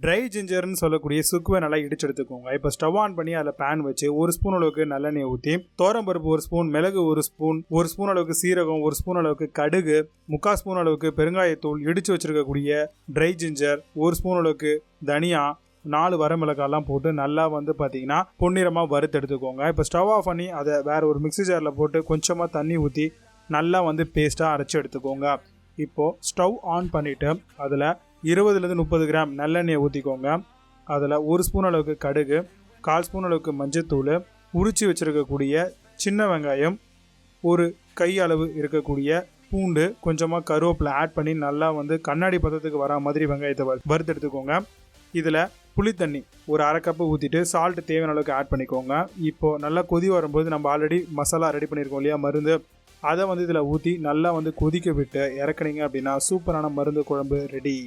Try ஜிஞ்சர்னு சொல்லக்கூடிய சுக்குவை நல்லா இடிச்சு எடுத்துக்கோங்க. இப்போ ஸ்டவ் ஆன் பண்ணி அதில் பேன் வச்சு 1 ஸ்பூன் அளவுக்கு நல்லெண்ணெய் ஊற்றி தோரம்பருப்பு 1 ஸ்பூன், மிளகு 1 ஸ்பூன், 1 ஸ்பூன் அளவுக்கு சீரகம், 1 ஸ்பூன் அளவுக்கு கடுகு, 3/4 ஸ்பூன் அளவுக்கு பெருங்காயத்தூள், இடிச்சு வச்சிருக்கக்கூடிய ட்ரை ஜிஞ்சர், 1 ஸ்பூன் அளவுக்கு தனியா, 4 வரமிளகாய்லாம் போட்டு நல்லா பார்த்தீங்கன்னா பொன்னிறமாக வறுத்து எடுத்துக்கோங்க. இப்போ ஸ்டவ் ஆஃப் பண்ணி அதை வேற ஒரு மிக்ஸி ஜாரில் போட்டு கொஞ்சமாக தண்ணி ஊற்றி நல்லா பேஸ்ட்டாக அரைச்சி எடுத்துக்கோங்க. இப்போது ஸ்டவ் ஆன் பண்ணிவிட்டு அதில் 20 30 கிராம் நல்லெண்ணெயை ஊற்றிக்கோங்க. அதில் 1 ஸ்பூன் அளவுக்கு கடுகு, 1/4 ஸ்பூன் அளவுக்கு மஞ்சத்தூள், உரிச்சு வச்சுருக்கக்கூடிய சின்ன வெங்காயம், ஒரு கை அளவு இருக்கக்கூடிய பூண்டு, கொஞ்சமாக கருவேப்பிலை ஆட் பண்ணி நல்லா கண்ணாடி பதத்துக்கு வரா மாதிரி வெங்காயத்தை வறுத்து எடுத்துக்கோங்க. இதில் புளித்தண்ணி ஒரு 1/2 கப்பு ஊற்றிட்டு சால்ட் தேவையான அளவுக்கு ஆட் பண்ணிக்கோங்க. இப்போது நல்லா கொதி வரும்போது நம்ம ஆல்ரெடி மசாலா ரெடி பண்ணியிருக்கோம் இல்லையா, மருந்து, அதை இதில் ஊற்றி நல்லா கொதிக்க விட்டு இறக்குனீங்க அப்படின்னா சூப்பரான மருந்து குழம்பு ரெடி.